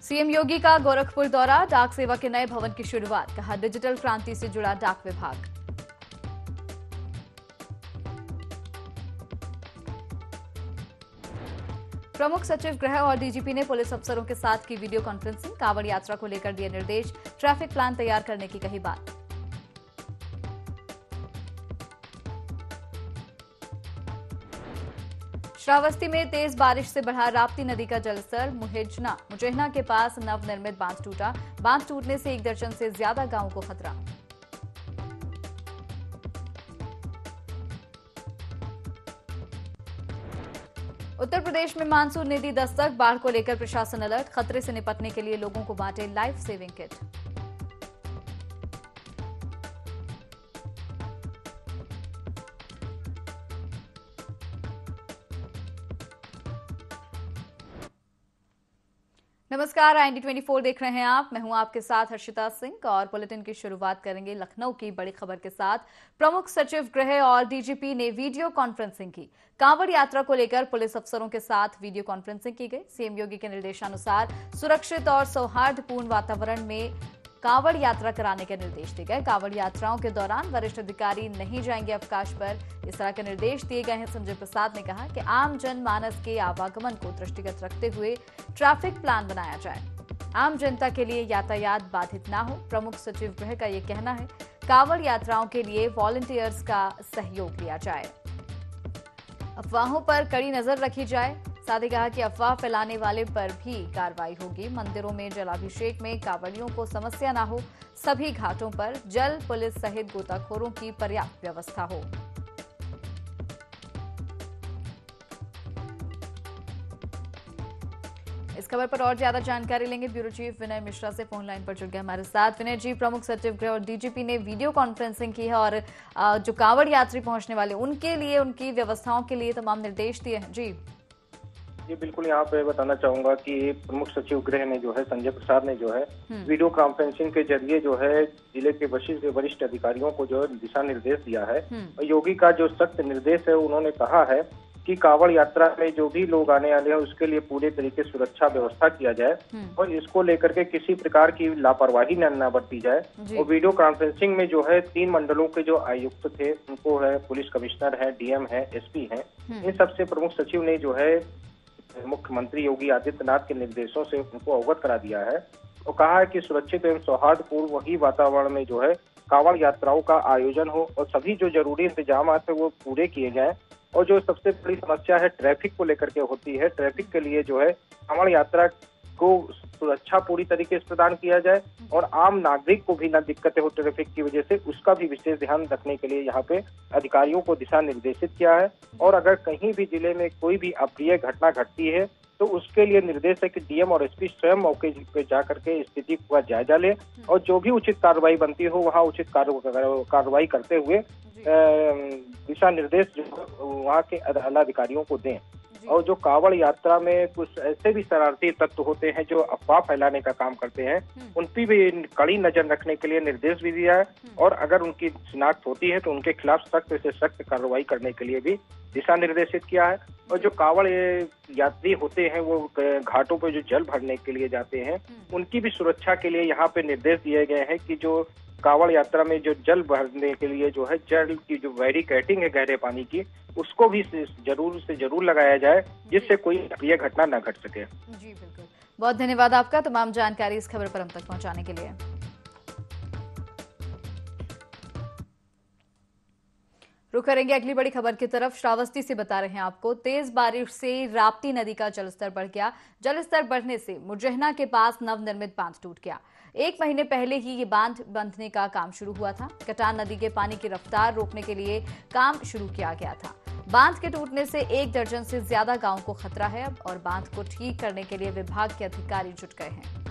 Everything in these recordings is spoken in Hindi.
सीएम योगी का गोरखपुर दौरा, डाक सेवा के नए भवन की शुरुआत। कहा, डिजिटल क्रांति से जुड़ा डाक विभाग। प्रमुख सचिव गृह और डीजीपी ने पुलिस अफसरों के साथ की वीडियो कॉन्फ्रेंसिंग। कांवड़ यात्रा को लेकर दिए निर्देश, ट्रैफिक प्लान तैयार करने की कही बात। श्रावस्ती में तेज बारिश से बढ़ा राप्ती नदी का जलस्तर। मुजैना के पास नवनिर्मित बांध टूटा। बांध टूटने से 1 दर्जन से ज्यादा गांवों को खतरा। उत्तर प्रदेश में मानसून ने दी दस्तक। बाढ़ को लेकर प्रशासन अलर्ट। खतरे से निपटने के लिए लोगों को बांटे लाइफ सेविंग किट। नमस्कार, IND 24 देख रहे हैं आप। मैं हूं आपके साथ हर्षिता सिंह और बुलेटिन की शुरुआत करेंगे लखनऊ की बड़ी खबर के साथ। प्रमुख सचिव गृह और डीजीपी ने वीडियो कॉन्फ्रेंसिंग की। कांवड़ यात्रा को लेकर पुलिस अफसरों के साथ वीडियो कॉन्फ्रेंसिंग की गई। सीएम योगी के निर्देशानुसार सुरक्षित और सौहार्दपूर्ण वातावरण में कांवड़ यात्रा कराने के निर्देश दिए गए। कांवड़ यात्राओं के दौरान वरिष्ठ अधिकारी नहीं जाएंगे अवकाश पर, इस तरह के निर्देश दिए गए हैं। संजय प्रसाद ने कहा कि आम जनमानस के आवागमन को दृष्टिगत रखते हुए ट्रैफिक प्लान बनाया जाए, आम जनता के लिए यातायात बाधित न हो। प्रमुख सचिव गृह का ये कहना है, कांवड़ यात्राओं के लिए वॉलंटियर्स का सहयोग लिया जाए, अफवाहों पर कड़ी नजर रखी जाए। साथ ही कहा कि अफवाह फैलाने वाले पर भी कार्रवाई होगी। मंदिरों में जलाभिषेक में कांवड़ियों को समस्या न हो। सभी घाटों पर जल पुलिस सहित गोताखोरों की पर्याप्त व्यवस्था हो। इस खबर पर और ज्यादा जानकारी लेंगे। ब्यूरो चीफ विनय मिश्रा से फोन लाइन पर जुड़ गए हमारे साथ। विनय जी, प्रमुख सचिव गृह और डीजीपी ने वीडियो कॉन्फ्रेंसिंग की है और जो कांवड़ यात्री पहुंचने वाले उनके लिए, उनकी व्यवस्थाओं के लिए तमाम निर्देश दिए हैं। जी बिल्कुल, यहाँ पे बताना चाहूंगा कि प्रमुख सचिव गृह ने जो है संजय प्रसाद ने जो है वीडियो कॉन्फ्रेंसिंग के जरिए जो है जिले के वरिष्ठ अधिकारियों को जो दिशा निर्देश दिया है। और योगी का जो सख्त निर्देश है, उन्होंने कहा है कि कांवड़ यात्रा में जो भी लोग आने वाले हैं उसके लिए पूरे तरीके से सुरक्षा व्यवस्था किया जाए और इसको लेकर के किसी प्रकार की लापरवाही न बरती जाए। और वीडियो कॉन्फ्रेंसिंग में जो है 3 मंडलों के जो आयुक्त थे, उनको है पुलिस कमिश्नर है, डीएम है, एसपी है, इन सबसे प्रमुख सचिव ने जो है मुख्यमंत्री योगी आदित्यनाथ के निर्देशों से उनको अवगत करा दिया है और कहा है कि सुरक्षित एवं सौहार्दपूर्ण वही वातावरण में जो है कांवड़ यात्राओं का आयोजन हो और सभी जो जरूरी इंतजाम है वो पूरे किए जाएं। और जो सबसे बड़ी समस्या है ट्रैफिक को लेकर के होती है, ट्रैफिक के लिए जो है कांवड़ यात्रा को सुरक्षा पूरी तरीके से प्रदान किया जाए और आम नागरिक को भी न दिक्कतें हो ट्रैफिक की वजह से, उसका भी विशेष ध्यान रखने के लिए यहाँ पे अधिकारियों को दिशा निर्देशित किया है। और अगर कहीं भी जिले में कोई भी अप्रिय घटना घटती है तो उसके लिए निर्देश है कि डीएम और एसपी स्वयं मौके पे जाकर के स्थिति का जायजा ले और जो भी उचित कार्रवाई बनती हो वहाँ उचित कार्रवाई करते हुए दिशा निर्देश वहाँ के आला अधिकारियों को दें। और जो कांवड़ यात्रा में कुछ ऐसे भी शरारती तत्व होते हैं जो अफवाह फैलाने का काम करते हैं, उन पर भी कड़ी नजर रखने के लिए निर्देश भी दिया है और अगर उनकी शिनाख्त होती है तो उनके खिलाफ सख्त से सख्त कार्रवाई करने के लिए भी दिशा निर्देशित किया है। और जो कांवड़ यात्री होते हैं वो घाटों पर जो जल भरने के लिए जाते हैं, उनकी भी सुरक्षा के लिए यहाँ पे निर्देश दिए गए हैं कि जो कांवड़ यात्रा में जो जल भरने के लिए जो है जल की जो बैरिकेडिंग है गहरे पानी की, उसको भी जरूर से जरूर लगाया जाए जिससे कोई अप्रिय घटना न घट सके। जी बिल्कुल, बहुत धन्यवाद आपका तमाम जानकारी इस खबर पर हम तक पहुंचाने के लिए। रुक करेंगे अगली बड़ी खबर की तरफ। श्रावस्ती से बता रहे हैं आपको, तेज बारिश से राप्ती नदी का जलस्तर बढ़ गया। जलस्तर बढ़ने से मुजैना के पास नवनिर्मित बांध टूट गया। 1 महीने पहले ही ये बांध बंधने का काम शुरू हुआ था। कटान नदी के पानी की रफ्तार रोकने के लिए काम शुरू किया गया था। बांध के टूटने से 1 दर्जन से ज्यादा गांवों को खतरा है और बांध को ठीक करने के लिए विभाग के अधिकारी जुट गए हैं।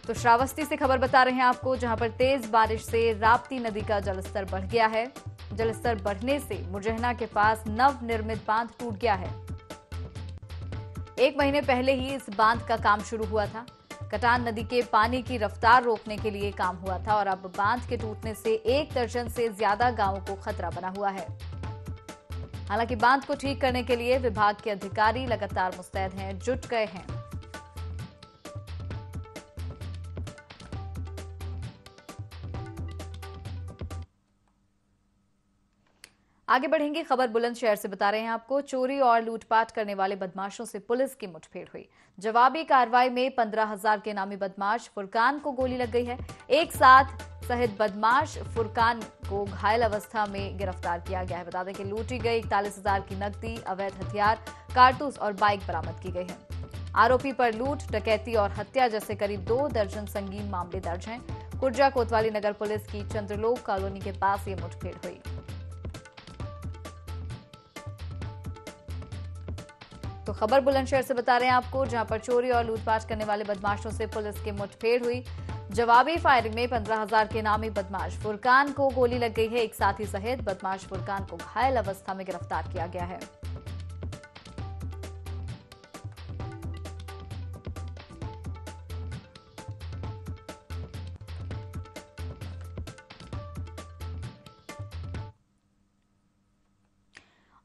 तो श्रावस्ती से खबर बता रहे हैं आपको, जहां पर तेज बारिश से राप्ती नदी का जलस्तर बढ़ गया है। जलस्तर बढ़ने से मुजैना के पास नवनिर्मित बांध टूट गया है। 1 महीने पहले ही इस बांध का काम शुरू हुआ था। कटान नदी के पानी की रफ्तार रोकने के लिए काम हुआ था और अब बांध के टूटने से 1 दर्जन से ज्यादा गांवों को खतरा बना हुआ है। हालांकि बांध को ठीक करने के लिए विभाग के अधिकारी लगातार मुस्तैद हैं, जुट गए हैं। आगे बढ़ेंगे। खबर बुलंदशहर से बता रहे हैं आपको, चोरी और लूटपाट करने वाले बदमाशों से पुलिस की मुठभेड़ हुई। जवाबी कार्रवाई में 15,000 के नामी बदमाश फुरकान को गोली लग गई है। एक साथ सहित बदमाश फुरकान को घायल अवस्था में गिरफ्तार किया गया है। बता दें कि लूटी गई 41,000 की नकदी, अवैध हथियार, कारतूस और बाइक बरामद की गई है। आरोपी पर लूट, डकैती और हत्या जैसे करीब 2 दर्जन संगीन मामले दर्ज हैं। कुर्जा कोतवाली नगर पुलिस की चंद्रलोक कॉलोनी के पास ये मुठभेड़ हुई। तो खबर बुलंदशहर से बता रहे हैं आपको, जहां पर चोरी और लूटपाट करने वाले बदमाशों से पुलिस की मुठभेड़ हुई। जवाबी फायरिंग में 15,000 के नामी बदमाश फुरकान को गोली लग गई है। एक साथी सहित बदमाश फुरकान को घायल अवस्था में गिरफ्तार किया गया है।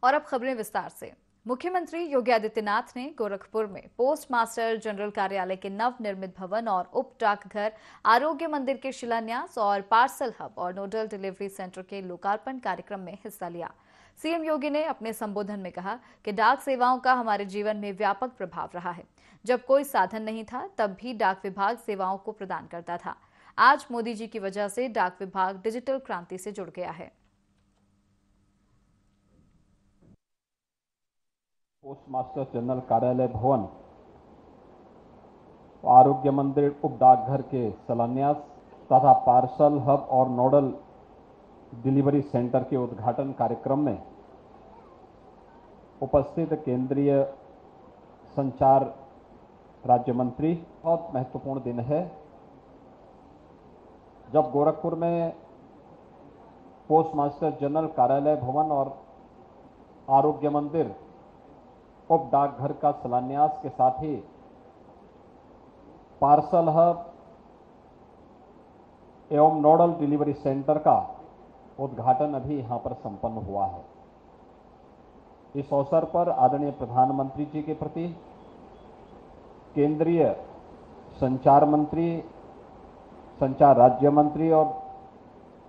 और अब खबरें विस्तार से। मुख्यमंत्री योगी आदित्यनाथ ने गोरखपुर में पोस्ट मास्टर जनरल कार्यालय के नवनिर्मित भवन और उप डाकघर, आरोग्य मंदिर के शिलान्यास और पार्सल हब और नोडल डिलीवरी सेंटर के लोकार्पण कार्यक्रम में हिस्सा लिया। सीएम योगी ने अपने संबोधन में कहा कि डाक सेवाओं का हमारे जीवन में व्यापक प्रभाव रहा है। जब कोई साधन नहीं था तब भी डाक विभाग सेवाओं को प्रदान करता था। आज मोदी जी की वजह से डाक विभाग डिजिटल क्रांति से जुड़ गया है। पोस्ट मास्टर जनरल कार्यालय भवन, आरोग्य मंदिर, उप डाकघर के शिलान्यास तथा पार्सल हब और नोडल डिलीवरी सेंटर के उद्घाटन कार्यक्रम में उपस्थित केंद्रीय संचार राज्य मंत्री। बहुत महत्वपूर्ण दिन है जब गोरखपुर में पोस्ट मास्टर जनरल कार्यालय भवन और आरोग्य मंदिर, उप डाकघर का शिलान्यास के साथ ही पार्सल हब एवं नोडल डिलीवरी सेंटर का उद्घाटन अभी यहां पर संपन्न हुआ है। इस अवसर पर आदरणीय प्रधानमंत्री जी के प्रति केंद्रीय संचार मंत्री, संचार राज्य मंत्री और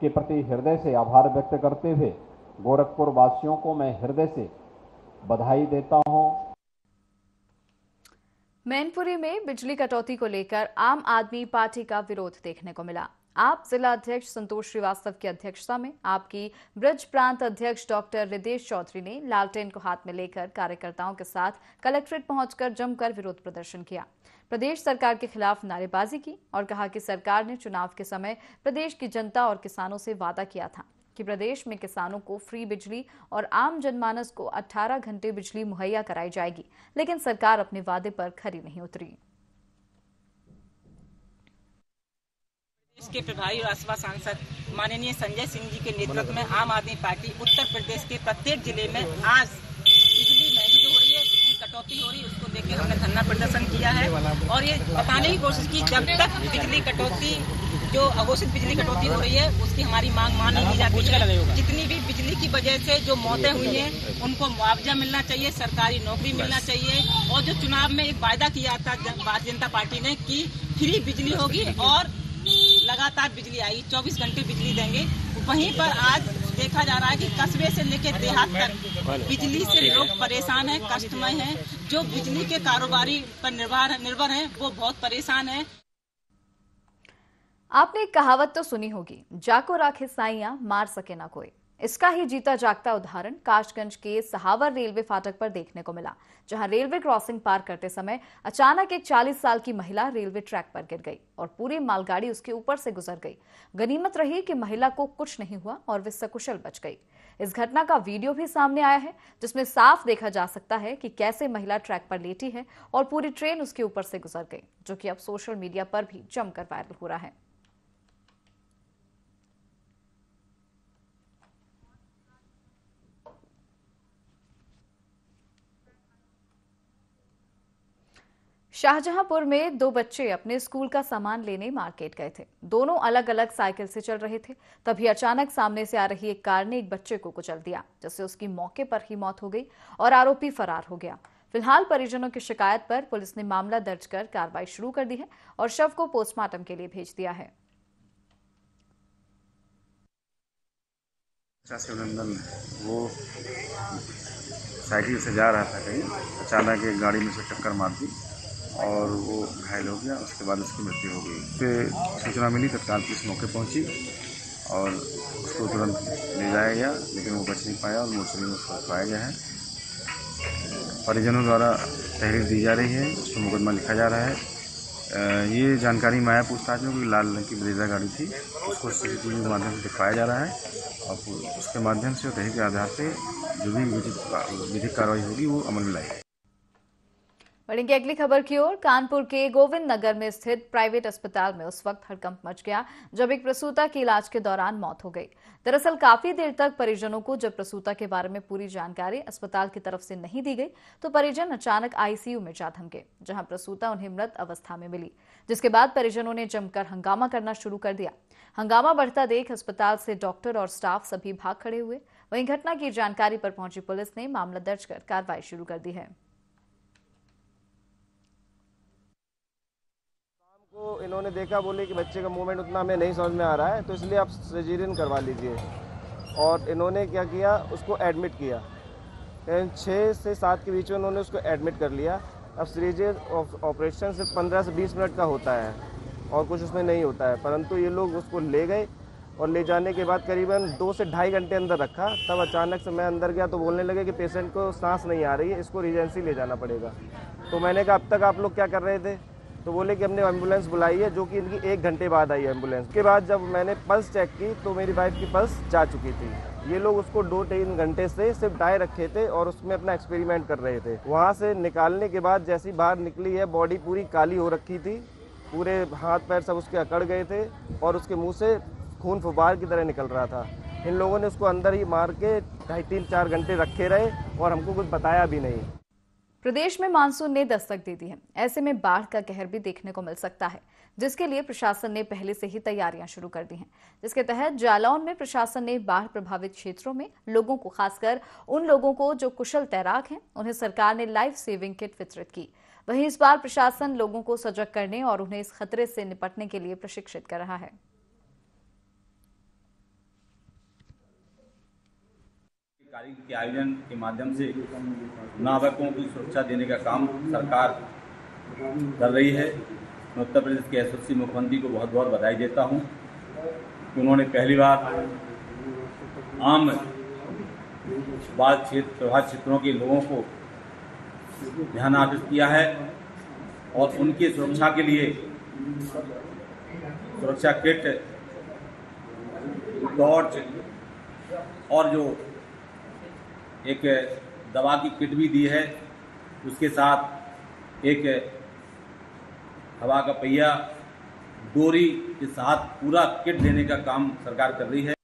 के प्रति हृदय से आभार व्यक्त करते हुए गोरखपुर वासियों को मैं हृदय से बधाई देता हूं। मैनपुरी में बिजली कटौती को लेकर आम आदमी पार्टी का विरोध देखने को मिला। आप जिला अध्यक्ष संतोष श्रीवास्तव की अध्यक्षता में आपकी ब्रज प्रांत अध्यक्ष डॉक्टर रिदेश चौधरी ने लालटेन को हाथ में लेकर कार्यकर्ताओं के साथ कलेक्ट्रेट पहुंचकर जमकर विरोध प्रदर्शन किया। प्रदेश सरकार के खिलाफ नारेबाजी की और कहा कि सरकार ने चुनाव के समय प्रदेश की जनता और किसानों से वादा किया था कि प्रदेश में किसानों को फ्री बिजली और आम जनमानस को 18 घंटे बिजली मुहैया कराई जाएगी, लेकिन सरकार अपने वादे पर खरी नहीं उतरी। देश के प्रभारी राज्यसभा सांसद माननीय संजय सिंह जी के नेतृत्व में आम आदमी पार्टी उत्तर प्रदेश के प्रत्येक जिले में आज बिजली महंगी जो हो रही है, बिजली कटौती हो रही है, उसको लेकर हमने धरना प्रदर्शन किया है और ये बताने की कोशिश की जब तक बिजली कटौती, जो अघोषित बिजली कटौती हो रही है, उसकी हमारी मांग मान ली जाती है। जितनी भी बिजली की वजह से जो मौतें हुई हैं उनको मुआवजा मिलना चाहिए, सरकारी नौकरी मिलना चाहिए और जो चुनाव में एक वायदा किया था भारतीय जनता पार्टी ने कि फ्री बिजली होगी और लगातार बिजली आई, 24 घंटे बिजली देंगे, वहीं पर आज देखा जा रहा है कि कस्बे से लेकर देहात तक बिजली से लोग परेशान हैं, कष्टमय हैं। जो बिजली के कारोबारी पर निर्भर हैं वो बहुत परेशान हैं। आपने एक कहावत तो सुनी होगी, जाको राखे साइयां मार सके ना कोई। इसका ही जीता जागता उदाहरण काशगंज के सहावर रेलवे फाटक पर देखने को मिला, जहां रेलवे क्रॉसिंग पार करते समय अचानक एक 40 साल की महिला रेलवे ट्रैक पर गिर गई और पूरी मालगाड़ी उसके ऊपर से गुजर गई। गनीमत रही कि महिला को कुछ नहीं हुआ और वे सकुशल बच गई। इस घटना का वीडियो भी सामने आया है, जिसमें साफ देखा जा सकता है कि कैसे महिला ट्रैक पर लेटी है और पूरी ट्रेन उसके ऊपर से गुजर गई, जो कि अब सोशल मीडिया पर भी जमकर वायरल हो रहा है। शाहजहांपुर में 2 बच्चे अपने स्कूल का सामान लेने मार्केट गए थे। दोनों अलग अलग साइकिल से चल रहे थे। तभी अचानक सामने से आ रही एक कार ने एक बच्चे को कुचल दिया, जिससे उसकी मौके पर ही मौत हो गई और आरोपी फरार हो गया। फिलहाल परिजनों की शिकायत पर पुलिस ने मामला दर्ज कर कार्रवाई शुरू कर दी है और शव को पोस्टमार्टम के लिए भेज दिया है। शिवनंदन वो साइकिल से जा रहा था कहीं, अचानक एक गाड़ी में से टक्कर मार दी और वो घायल हो गया। उसके बाद उसकी मृत्यु हो गई। उससे सूचना मिली, तत्काल पुलिस मौके पहुंची और उसको तुरंत ले जाया गया, लेकिन वो बच नहीं पाया और मोर्चरी में उसको पाया गया है। परिजनों द्वारा तहरीर दी जा रही है, उस पर मुकदमा लिखा जा रहा है। ये जानकारी माया पूछताछ में कोई लाल रंग की ब्रेजा गाड़ी थी, उसको सीसीटीवी के माध्यम से दिखाया जा रहा है और उसके माध्यम से तहरीर के आधार पे जो भी विधिक कार्रवाई होगी वो अमल में लाएगी। बढ़ेंगे अगली खबर की ओर। कानपुर के गोविंद नगर में स्थित प्राइवेट अस्पताल में उस वक्त हड़कंप मच गया जब एक प्रसूता की इलाज के दौरान मौत हो गई। दरअसल काफी देर तक परिजनों को जब प्रसूता के बारे में पूरी जानकारी अस्पताल की तरफ से नहीं दी गई तो परिजन अचानक आईसीयू में जा थमके, जहां प्रसूता उन्हें मृत अवस्था में मिली, जिसके बाद परिजनों ने जमकर हंगामा करना शुरू कर दिया। हंगामा बढ़ता देख अस्पताल से डॉक्टर और स्टाफ सभी भाग खड़े हुए। वहीं घटना की जानकारी पर पहुंची पुलिस ने मामला दर्ज कर कार्रवाई शुरू कर दी है। को इन्होंने देखा, बोले कि बच्चे का मूवमेंट उतना हमें नहीं समझ में आ रहा है, तो इसलिए आप सर्जरी करवा लीजिए। और इन्होंने क्या किया, उसको एडमिट किया। 6 से 7 के बीच में उन्होंने उसको एडमिट कर लिया। अब सीरियस ऑपरेशन से 15 से 20 मिनट का होता है और कुछ उसमें नहीं होता है, परंतु ये लोग उसको ले गए और ले जाने के बाद करीबन 2 से ढाई घंटे अंदर रखा। तब अचानक से मैं अंदर गया तो बोलने लगे कि पेशेंट को सांस नहीं आ रही है, इसको रीजेंसी ले जाना पड़ेगा। तो मैंने कहा अब तक आप लोग क्या कर रहे थे? तो बोले कि हमने एम्बुलेंस बुलाई है, जो कि इनकी 1 घंटे बाद आई एम्बुलेंस। के बाद जब मैंने पल्स चेक की तो मेरी वाइफ की पल्स जा चुकी थी। ये लोग उसको 2-3 घंटे से सिर्फ डाय रखे थे और उसमें अपना एक्सपेरिमेंट कर रहे थे। वहाँ से निकालने के बाद जैसी बाहर निकली है, बॉडी पूरी काली हो रखी थी, पूरे हाथ पैर सब उसके अकड़ गए थे और उसके मुँह से खून फुब्बार की तरह निकल रहा था। इन लोगों ने उसको अंदर ही मार के 2.5-3-4 घंटे रखे रहे और हमको कुछ बताया भी नहीं। प्रदेश में मानसून ने दस्तक दे दी है। ऐसे में बाढ़ का कहर भी देखने को मिल सकता है, जिसके लिए प्रशासन ने पहले से ही तैयारियां शुरू कर दी हैं। जिसके तहत जालौन में प्रशासन ने बाढ़ प्रभावित क्षेत्रों में लोगों को, खासकर उन लोगों को जो कुशल तैराक हैं, उन्हें सरकार ने लाइफ सेविंग किट वितरित की। वहीं इस बार प्रशासन लोगों को सजग करने और उन्हें इस खतरे से निपटने के लिए प्रशिक्षित कर रहा है। कार्यक्रम के आयोजन के माध्यम से नाविकों की सुरक्षा देने का काम सरकार कर रही है। मैं उत्तर प्रदेश के यशस्वी मुख्यमंत्री को बहुत बहुत बधाई देता हूं कि उन्होंने पहली बार आम बाढ़ क्षेत्र प्रभावित क्षेत्रों के लोगों को ध्यान आकर्षित किया है और उनकी सुरक्षा के लिए सुरक्षा किट, टॉर्च और जो एक दवा की किट भी दी है, उसके साथ एक हवा का पहिया, डोरी के साथ पूरा किट देने का काम सरकार कर रही है।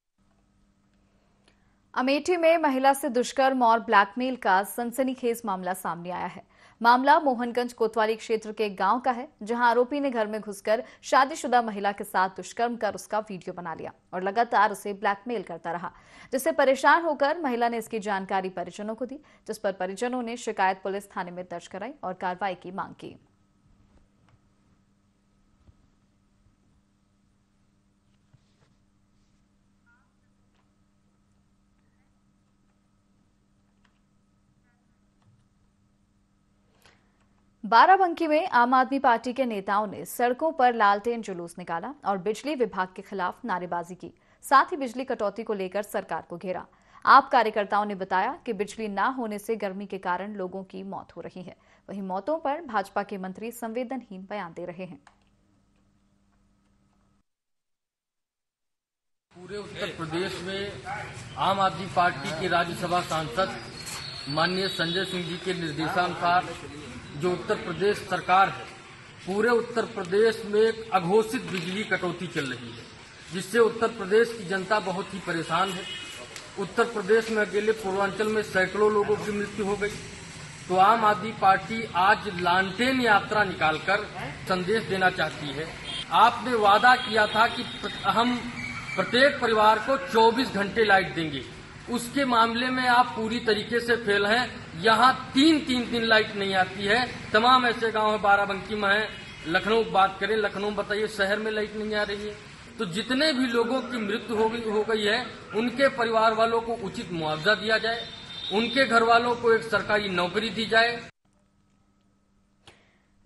अमेठी में महिला से दुष्कर्म और ब्लैकमेल का सनसनीखेज मामला सामने आया है। मामला मोहनगंज कोतवाली क्षेत्र के गांव का है, जहां आरोपी ने घर में घुसकर शादीशुदा महिला के साथ दुष्कर्म कर उसका वीडियो बना लिया और लगातार उसे ब्लैकमेल करता रहा, जिससे परेशान होकर महिला ने इसकी जानकारी परिजनों को दी, जिस पर परिजनों ने शिकायत पुलिस थाने में दर्ज कराई और कार्रवाई की मांग की। बाराबंकी में आम आदमी पार्टी के नेताओं ने सड़कों पर लालटेन जुलूस निकाला और बिजली विभाग के खिलाफ नारेबाजी की। साथ ही बिजली कटौती को लेकर सरकार को घेरा। आप कार्यकर्ताओं ने बताया कि बिजली न होने से गर्मी के कारण लोगों की मौत हो रही है। वहीं मौतों पर भाजपा के मंत्री संवेदनहीन बयान दे रहे हैं। पूरे उत्तर प्रदेश में आम आदमी पार्टी के राज्यसभा सांसद माननीय संजय सिंह जी के निर्देशानुसार जो उत्तर प्रदेश सरकार है, पूरे उत्तर प्रदेश में एक अघोषित बिजली कटौती चल रही है, जिससे उत्तर प्रदेश की जनता बहुत ही परेशान है। उत्तर प्रदेश में अकेले पूर्वांचल में सैकड़ों लोगों की मृत्यु हो गई। तो आम आदमी पार्टी आज लालटेन यात्रा निकालकर संदेश देना चाहती है। आपने वादा किया था कि हम प्रत्येक परिवार को 24 घंटे लाइट देंगे, उसके मामले में आप पूरी तरीके से फेल हैं। यहाँ 3 दिन लाइट नहीं आती है। तमाम ऐसे गांव है, बाराबंकी में है, लखनऊ बात करें, लखनऊ बताइए शहर में लाइट नहीं आ रही है। तो जितने भी लोगों की मृत्यु हो गई है उनके परिवार वालों को उचित मुआवजा दिया जाए, उनके घर वालों को एक सरकारी नौकरी दी जाए।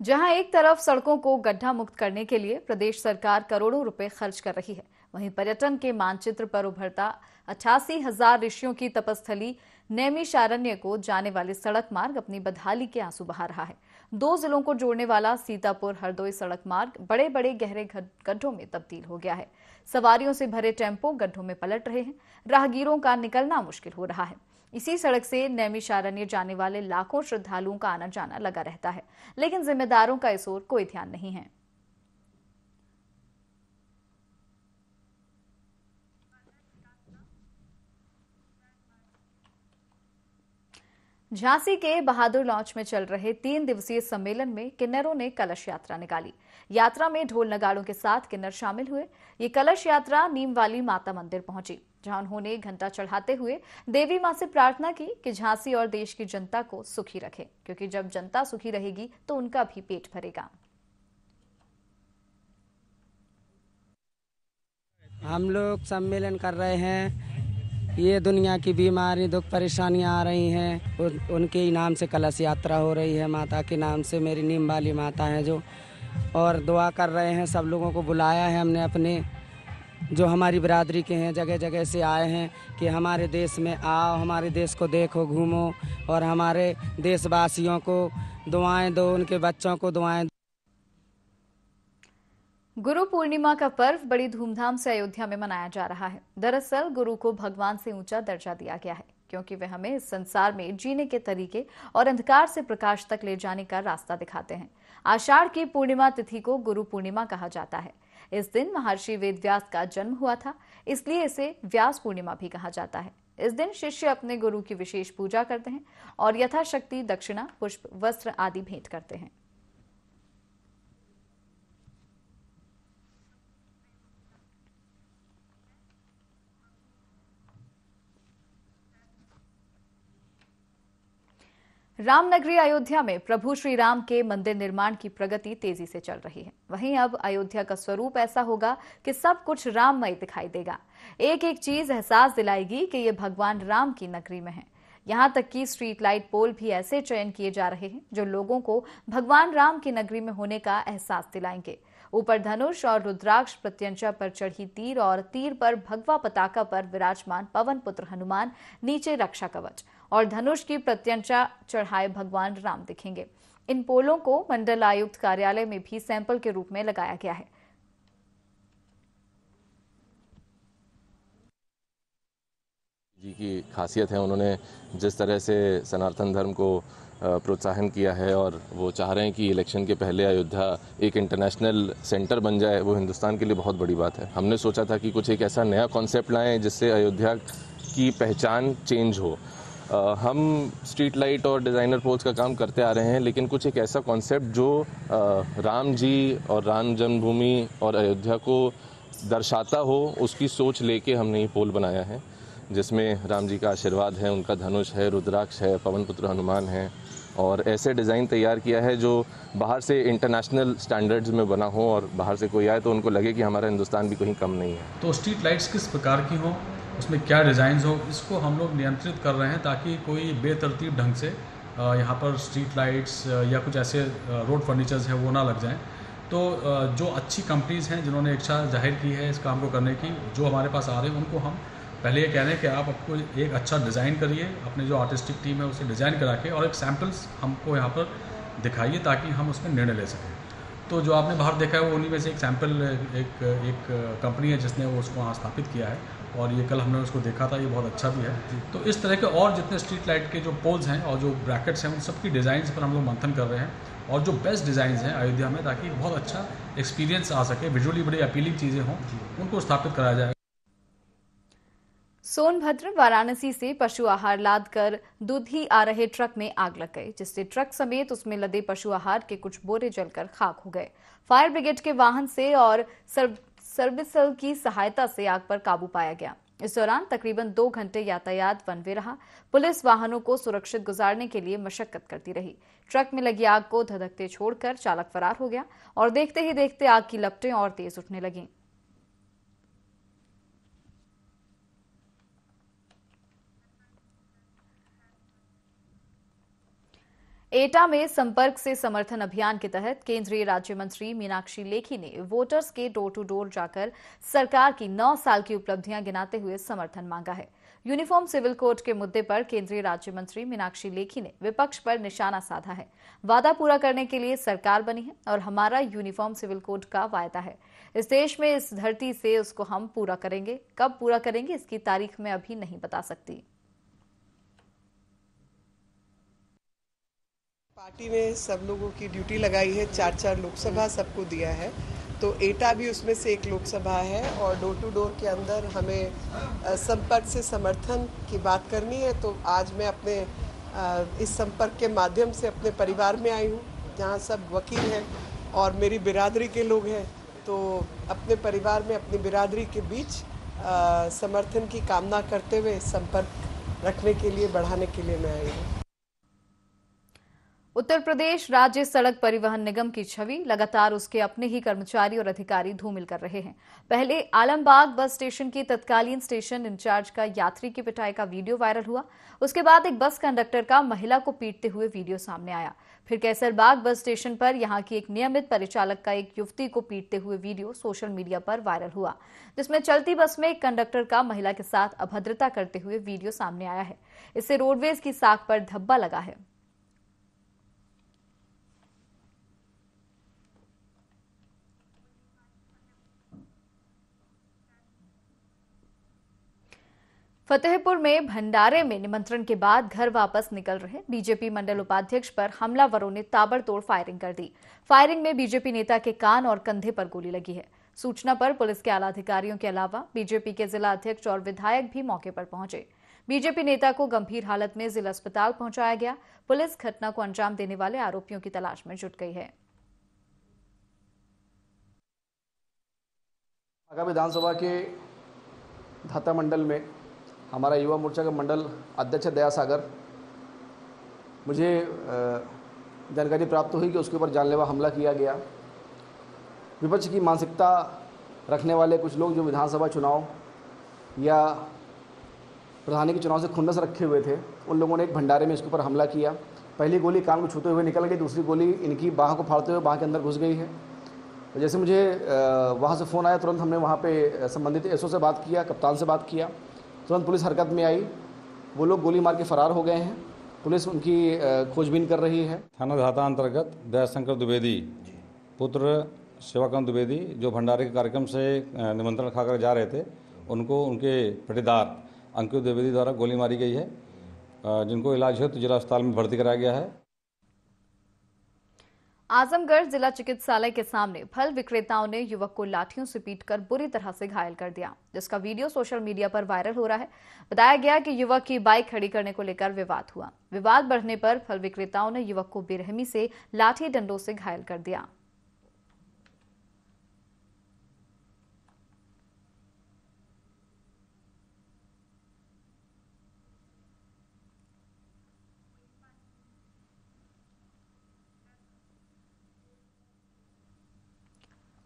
जहां एक तरफ सड़कों को गड्ढा मुक्त करने के लिए प्रदेश सरकार करोड़ों रुपए खर्च कर रही है, वहीं पर्यटन के मानचित्र पर उभरता 88,000 ऋषियों की तपस्थली नैमिषारण्य को जाने वाली सड़क मार्ग अपनी बदहाली के आंसू बहा रहा है। 2 जिलों को जोड़ने वाला सीतापुर हरदोई सड़क मार्ग बड़े बड़े गहरे गड्ढों में तब्दील हो गया है। सवारियों से भरे टेम्पो गड्ढों में पलट रहे हैं, राहगीरों का निकलना मुश्किल हो रहा है। इसी सड़क से नैमिषारण्य जाने वाले लाखों श्रद्धालुओं का आना जाना लगा रहता है, लेकिन जिम्मेदारों का इस ओर कोई ध्यान नहीं है। झांसी के बहादुर लॉन्च में चल रहे 3 दिवसीय सम्मेलन में किन्नरों ने कलश यात्रा निकाली। यात्रा में ढोल नगाड़ों के साथ किन्नर शामिल हुए। ये कलश यात्रा नीमवाली माता मंदिर पहुंची, जहां उन्होंने घंटा चढ़ाते हुए देवी मां से प्रार्थना की कि झांसी और देश की जनता को सुखी रखे, क्योंकि जब जनता सुखी रहेगी तो उनका भी पेट भरेगा। हम लोग सम्मेलन कर रहे हैं, ये दुनिया की बीमारी दुख परेशानियां आ रही हैं, उनके ही नाम से कलश यात्रा हो रही है। माता के नाम से, मेरी नीम वाली माता है जो, और दुआ कर रहे हैं। सब लोगों को बुलाया है हमने, अपने जो हमारी बिरादरी के हैं, जगह जगह से आए हैं कि हमारे देश में आओ, हमारे देश को देखो, घूमो और हमारे देशवासियों को दुआएं दो, उनके बच्चों को दुआएं। गुरु पूर्णिमा का पर्व बड़ी धूमधाम से अयोध्या में मनाया जा रहा है। दरअसल गुरु को भगवान से ऊंचा दर्जा दिया गया है, क्योंकि वे हमें इस संसार में जीने के तरीके और अंधकार से प्रकाश तक ले जाने का रास्ता दिखाते हैं। आषाढ़ की पूर्णिमा तिथि को गुरु पूर्णिमा कहा जाता है। इस दिन महर्षि वेदव्यास का जन्म हुआ था, इसलिए इसे व्यास पूर्णिमा भी कहा जाता है। इस दिन शिष्य अपने गुरु की विशेष पूजा करते हैं और यथाशक्ति दक्षिणा, पुष्प, वस्त्र आदि भेंट करते हैं। रामनगरी अयोध्या में प्रभु श्री राम के मंदिर निर्माण की प्रगति तेजी से चल रही है। वहीं अब अयोध्या का स्वरूप ऐसा होगा कि सब कुछ राममय दिखाई देगा। एक एक चीज एहसास दिलाएगी कि ये भगवान राम की नगरी में है। यहां तक कि स्ट्रीट लाइट पोल भी ऐसे चयन किए जा रहे हैं जो लोगों को भगवान राम की नगरी में होने का एहसास दिलाएंगे। ऊपर धनुष और रुद्राक्ष प्रत्यंचा पर चढ़ी तीर और तीर पर भगवा पताका पर विराजमान पवन पुत्र हनुमान, नीचे रक्षा कवच और धनुष की प्रत्यंचा चढ़ाए भगवान राम दिखेंगे। इन पोलों को मंडल आयुक्त कार्यालय में भी सैंपल के रूप में लगाया गया है। जी की खासियत है, उन्होंने जिस तरह से सनातन धर्म को प्रोत्साहन किया है और वो चाह रहे हैं कि इलेक्शन के पहले अयोध्या एक इंटरनेशनल सेंटर बन जाए, वो हिंदुस्तान के लिए बहुत बड़ी बात है। हमने सोचा था कि कुछ एक ऐसा नया कॉन्सेप्ट लाएं जिससे अयोध्या की पहचान चेंज हो। हम स्ट्रीट लाइट और डिज़ाइनर पोल्स का काम करते आ रहे हैं, लेकिन कुछ एक ऐसा कॉन्सेप्ट जो राम जी और राम जन्मभूमि और अयोध्या को दर्शाता हो, उसकी सोच लेके हमने ये पोल बनाया है, जिसमें राम जी का आशीर्वाद है, उनका धनुष है, रुद्राक्ष है, पवन पुत्र हनुमान है और ऐसे डिज़ाइन तैयार किया है जो बाहर से इंटरनेशनल स्टैंडर्ड्स में बना हो और बाहर से कोई आए तो उनको लगे कि हमारा हिंदुस्तान भी कहीं कम नहीं है। तो स्ट्रीट लाइट्स किस प्रकार की हो, उसमें क्या डिज़ाइंस हो, इसको हम लोग नियंत्रित कर रहे हैं ताकि कोई बेतरतीब ढंग से यहाँ पर स्ट्रीट लाइट्स या कुछ ऐसे रोड फर्नीचर्स हैं वो ना लग जाएं। तो जो अच्छी कंपनीज़ हैं जिन्होंने इच्छा जाहिर की है इस काम को करने की, जो हमारे पास आ रहे हैं उनको हम पहले ये कह रहे हैं कि आप आपको एक अच्छा डिज़ाइन करिए, अपने जो आर्टिस्टिक टीम है उसे डिज़ाइन करा के और एक सैम्पल्स हमको यहाँ पर दिखाइए ताकि हम उसमें निर्णय ले सकें। तो जो आपने बाहर देखा है वो उन्हीं में से एक सैम्पल एक कंपनी है जिसने वो उसको वहाँ स्थापित किया है और ये कल हमने उसको देखा था, ये बहुत अच्छा भी है। तो इस तरह के और जितने स्ट्रीट लाइट के जो पोल्स हैं और जो ब्रैकेट्स हैं उन सब की डिज़ाइंस पर हम लोग मंथन कर रहे हैं और जो बेस्ट डिज़ाइंस हैं अयोध्या में, ताकि बहुत अच्छा एक्सपीरियंस आ सके, विजुअली बड़ी अपीलिंग चीज़ें हों, उनको स्थापित कराया जाए। सोनभद्र वाराणसी से पशु आहार लादकर दूधी आ रहे ट्रक में आग लग गई, जिससे ट्रक समेत उसमें लदे पशु आहार के कुछ बोरे जलकर खाक हो गए। फायर ब्रिगेड के वाहन से और सर्विसल की सहायता से आग पर काबू पाया गया। इस दौरान तकरीबन 2 घंटे यातायात वन वे रहा। पुलिस वाहनों को सुरक्षित गुजारने के लिए मशक्कत करती रही। ट्रक में लगी आग को धधकते छोड़कर चालक फरार हो गया और देखते ही देखते आग की लपटें और तेज उठने लगीं। एटा में संपर्क से समर्थन अभियान के तहत केंद्रीय राज्य मंत्री मीनाक्षी लेखी ने वोटर्स के डोर टू डोर जाकर सरकार की 9 साल की उपलब्धियां गिनाते हुए समर्थन मांगा है। यूनिफॉर्म सिविल कोड के मुद्दे पर केंद्रीय राज्य मंत्री मीनाक्षी लेखी ने विपक्ष पर निशाना साधा है। वादा पूरा करने के लिए सरकार बनी है और हमारा यूनिफॉर्म सिविल कोड का वायदा है। इस देश में, इस धरती से उसको हम पूरा करेंगे। कब पूरा करेंगे इसकी तारीख मैं अभी नहीं बता सकती। पार्टी ने सब लोगों की ड्यूटी लगाई है, 4-4 लोकसभा सबको दिया है, तो एटा भी उसमें से एक लोकसभा है और डोर टू डोर के अंदर हमें संपर्क से समर्थन की बात करनी है। तो आज मैं अपने इस संपर्क के माध्यम से अपने परिवार में आई हूँ, जहाँ सब वकील हैं और मेरी बिरादरी के लोग हैं। तो अपने परिवार में, अपनी बिरादरी के बीच समर्थन की कामना करते हुए संपर्क रखने के लिए, बढ़ाने के लिए मैं आई हूँ। उत्तर प्रदेश राज्य सड़क परिवहन निगम की छवि लगातार उसके अपने ही कर्मचारी और अधिकारी धूमिल कर रहे हैं। पहले आलमबाग बस स्टेशन की तत्कालीन स्टेशन इंचार्ज का यात्री की पिटाई का वीडियो वायरल हुआ। उसके बाद एक बस कंडक्टर का महिला को पीटते हुए वीडियो सामने आया। फिर कैसरबाग बस स्टेशन पर यहां की एक नियमित परिचालक का एक युवती को पीटते हुए वीडियो सोशल मीडिया पर वायरल हुआ, जिसमें चलती बस में एक कंडक्टर का महिला के साथ अभद्रता करते हुए वीडियो सामने आया है। इससे रोडवेज की साख पर धब्बा लगा है। फतेहपुर में भंडारे में निमंत्रण के बाद घर वापस निकल रहे बीजेपी मंडल उपाध्यक्ष पर हमलावरों ने ताबड़तोड़ फायरिंग कर दी। फायरिंग में बीजेपी नेता के कान और कंधे पर गोली लगी है। सूचना पर पुलिस के आला अधिकारियों के अलावा बीजेपी के जिला अध्यक्ष और विधायक भी मौके पर पहुंचे। बीजेपी नेता को गंभीर हालत में जिला अस्पताल पहुंचाया गया। पुलिस घटना को अंजाम देने वाले आरोपियों की तलाश में जुट गई है। आगामी विधानसभा के धाता मंडल में हमारा युवा मोर्चा का मंडल अध्यक्ष दया सागर, मुझे जानकारी प्राप्त हुई कि उसके ऊपर जानलेवा हमला किया गया। विपक्ष की मानसिकता रखने वाले कुछ लोग जो विधानसभा चुनाव या प्रधानी के चुनाव से खुन्नस रखे हुए थे, उन लोगों ने एक भंडारे में इसके ऊपर हमला किया। पहली गोली कान को छूते हुए निकल गई, दूसरी गोली इनकी बाह को फाड़ते हुए बाह के अंदर घुस गई है। तो जैसे मुझे वहाँ से फ़ोन आया, तुरंत हमने वहाँ पे संबंधित एसओ से बात किया, कप्तान से बात किया। तुरंत पुलिस हरकत में आई। वो लोग गोली मार के फरार हो गए हैं। पुलिस उनकी खोजबीन कर रही है। थाना धाता अंतर्गत दयाशंकर द्विवेदी पुत्र शिवाकांत द्विवेदी जो भंडारे के कार्यक्रम से निमंत्रण खाकर जा रहे थे, उनको उनके पटीदार अंकित द्विवेदी द्वारा गोली मारी गई है, जिनको इलाज हेतु जिला अस्पताल में भर्ती कराया गया है। आजमगढ़ जिला चिकित्सालय के सामने फल विक्रेताओं ने युवक को लाठियों से पीटकर बुरी तरह से घायल कर दिया, जिसका वीडियो सोशल मीडिया पर वायरल हो रहा है। बताया गया कि युवक की बाइक खड़ी करने को लेकर विवाद हुआ। विवाद बढ़ने पर फल विक्रेताओं ने युवक को बेरहमी से लाठी डंडों से घायल कर दिया।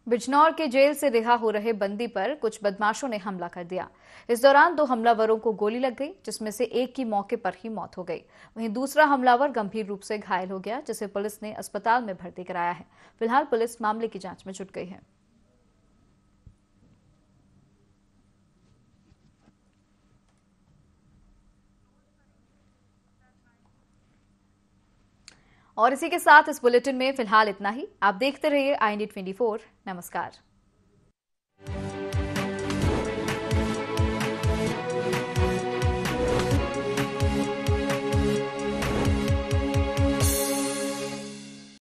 बिजनौर के जेल से रिहा हो रहे बंदी पर कुछ बदमाशों ने हमला कर दिया। इस दौरान 2 हमलावरों को गोली लग गई, जिसमें से एक की मौके पर ही मौत हो गई। वहीं दूसरा हमलावर गंभीर रूप से घायल हो गया, जिसे पुलिस ने अस्पताल में भर्ती कराया है। फिलहाल पुलिस मामले की जांच में जुट गई है। और इसी के साथ इस बुलेटिन में फिलहाल इतना ही। आप देखते रहिए IND24। नमस्कार।